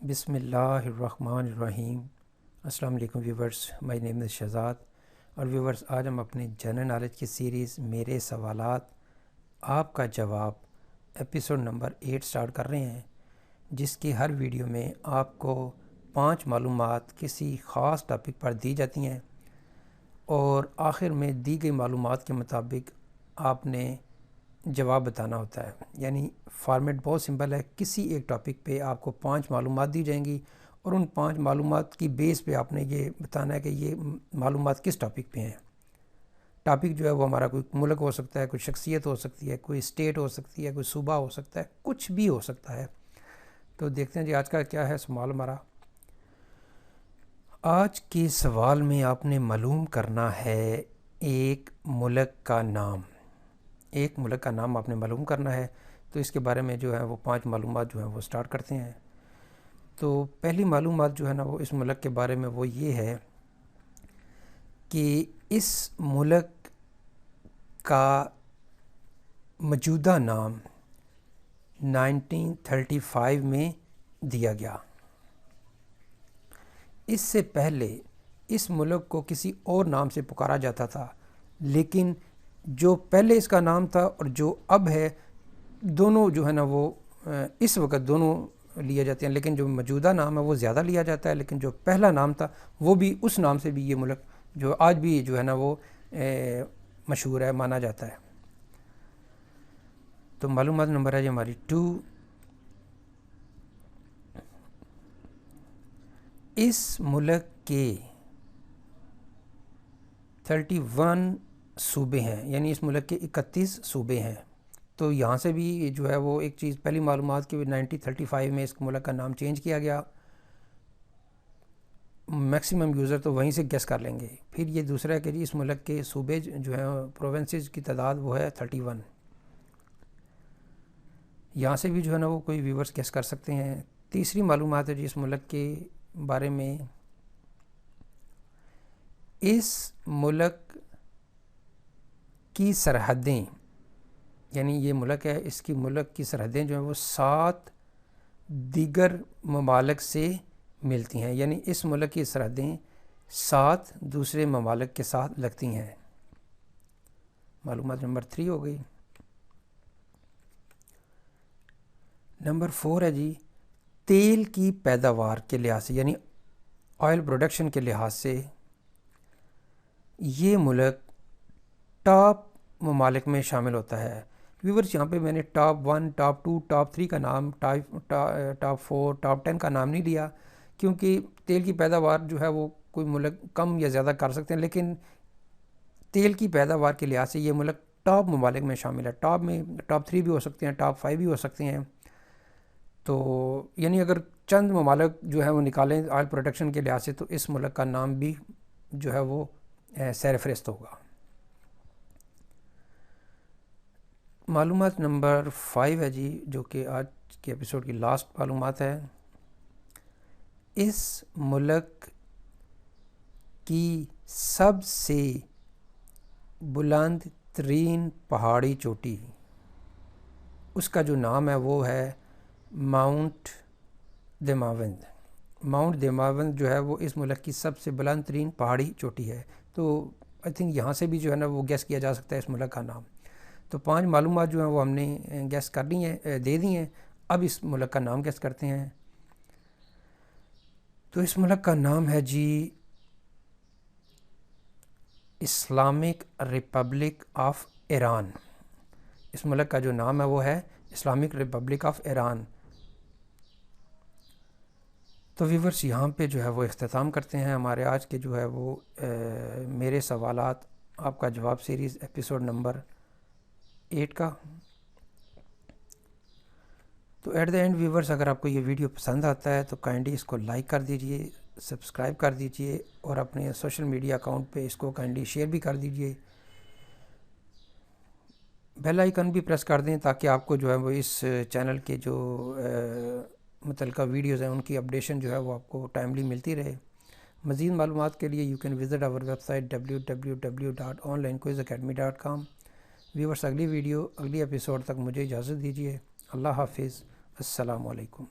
بسم اللہ الرحمن الرحیم۔ السلام علیکم ویورز، مائی نیم از شہزاد۔ اور ویورز، آج ہم اپنے جنرل نالج کی سیریز میرے سوالات آپ کا جواب ایپیسوڈ نمبر 8 سٹارٹ کر رہے ہیں، جس کی ہر ویڈیو میں آپ کو 5 معلومات کسی خاص ٹاپک پر دی جاتی ہیں اور آخر میں دی گئی معلومات کے مطابق آپ نے جواب بتانا ہوتا ہے۔ یعنی فارمیٹ بہت سمپل ہے، کسی ایک ٹاپک پہ آپ کو 5 معلومات دی جائیں گی اور ان 5 معلومات کی بیس پہ آپ نے یہ بتانا ہے کہ یہ معلومات کس ٹاپک پہ ہیں۔ ٹاپک جو ہے وہ ہمارا کوئی ملک ہو سکتا ہے، کوئی شخصیت ہو سکتی ہے، کوئی اسٹیٹ ہو سکتی ہے، کوئی صوبہ ہو سکتا ہے، کچھ بھی ہو سکتا ہے۔ تو دیکھتے ہیں جی آج کا کیا ہے سوال ہمارا۔ آج کے سوال میں آپ نے معلوم کرنا ہے ایک ملک کا نام۔ ایک ملک کا نام آپ نے معلوم کرنا ہے، تو اس کے بارے میں جو ہے وہ 5 معلومات جو ہیں وہ سٹارٹ کرتے ہیں۔ تو پہلی معلومات جو ہے نا وہ اس ملک کے بارے میں وہ یہ ہے کہ اس ملک کا موجودہ نام 1935 میں دیا گیا۔ اس سے پہلے اس ملک کو کسی اور نام سے پکارا جاتا تھا، لیکن جو پہلے اس کا نام تھا اور جو اب ہے دونوں جو ہے نا وہ اس وقت دونوں لیے جاتے ہیں، لیکن جو موجودہ نام ہے وہ زیادہ لیا جاتا ہے، لیکن جو پہلا نام تھا وہ بھی اس نام سے بھی یہ ملک جو آج بھی جو ہے نا وہ مشہور ہے، مانا جاتا ہے۔ تو معلومات نمبر ہے جی ہماری 2۔ اس ملک کے 31 صوبے ہیں، یعنی اس ملک کے 31 صوبے ہیں۔ تو یہاں سے بھی جو ہے وہ ایک چیز پہلی معلومات کی 1935 میں اس ملک کا نام چینج کیا گیا۔ میکسیمم یوزر تو وہیں سے گیس کر لیں گے۔ پھر یہ دوسرا ہے کہ اس ملک کے صوبے جو ہیں پروونسز کی تعداد وہ ہے 31۔ یہاں سے بھی جو ہے نا وہ کوئی ویورز گیس کر سکتے ہیں۔ تیسری معلومات ہے جی اس ملک کے بارے میں، اس ملک کی سرحدیں، یعنی یہ ملک ہے، اس کی ملک کی سرحدیں جو ہیں وہ 7 دیگر ممالک سے ملتی ہیں، یعنی اس ملک کی سرحدیں 7 دوسرے ممالک کے ساتھ لگتی ہیں۔ معلومات نمبر 3 ہو گئی۔ نمبر 4 ہے جی تیل کی پیداوار کے لحاظ سے، یعنی آئل پروڈکشن کے لحاظ سے یہ ملک ٹاپ ممالک میں شامل ہوتا ہے۔ ویورز یہاں پہ میں نے ٹاپ 1، ٹاپ 2، ٹاپ 3 کا نام، ٹاپ 4، ٹاپ 10 کا نام نہیں لیا، کیونکہ تیل کی پیداوار جو ہے وہ کوئی ملک کم یا زیادہ کر سکتے ہیں، لیکن تیل کی پیداوار کے لحاظ سے یہ ملک ٹاپ ممالک میں شامل ہے۔ ٹاپ میں ٹاپ 3 بھی ہو سکتے ہیں، ٹاپ 5 بھی ہو سکتے ہیں۔ تو یعنی اگر چند ممالک جو ہیں وہ نکالیں آئل پروڈکشن کے لحاظ سے، تو اس ملک کا نام بھی جو ہے وہ سیر فہرست ہوگا۔ معلومات نمبر 5 ہے جی جو کہ آج کے ایپیسوڈ کی لاسٹ معلومات ہے۔ اس ملک کی سب سے بلند ترین پہاڑی چوٹی، اس کا جو نام ہے وہ ہے ماؤنٹ دیماوند۔ ماؤنٹ دیماوند جو ہے وہ اس ملک کی سب سے بلند ترین پہاڑی چوٹی ہے۔ تو آئی تھنک یہاں سے بھی جو ہے نا وہ گیس کیا جا سکتا ہے اس ملک کا نام۔ تو 5 معلومات جو ہیں وہ ہم نے گیس کر لی ہیں، دے دی ہیں۔ اب اس ملک کا نام گیس کرتے ہیں۔ تو اس ملک کا نام ہے جی اسلامک ریپبلک آف ایران۔ اس ملک کا جو نام ہے وہ ہے اسلامک ریپبلک آف ایران۔ تو ویورز یہاں پہ جو ہے وہ اختتام کرتے ہیں ہمارے آج کے جو ہے وہ میرے سوالات آپ کا جواب سیریز ایپیسوڈ نمبر 8 کا۔ تو ایٹ دا اینڈ ویورز اگر آپ کو یہ ویڈیو پسند آتا ہے تو کائنڈلی اس کو لائک کر دیجئے، سبسکرائب کر دیجئے اور اپنے سوشل میڈیا اکاؤنٹ پہ اس کو کائنڈلی شیئر بھی کر دیجئے۔ بیل آئیکن بھی پریس کر دیں تاکہ آپ کو جو ہے وہ اس چینل کے جو متعلقہ ویڈیوز ہیں ان کی اپڈیشن جو ہے وہ آپ کو ٹائملی ملتی رہے۔ مزید معلومات کے لیے یو کین وزٹ آور ویب سائٹ www.onlinequizacademy.com۔ ویورز اگلی ویڈیو اگلی ایپیسوڈ تک مجھے اجازت دیجیے۔ اللہ حافظ، السلام علیکم۔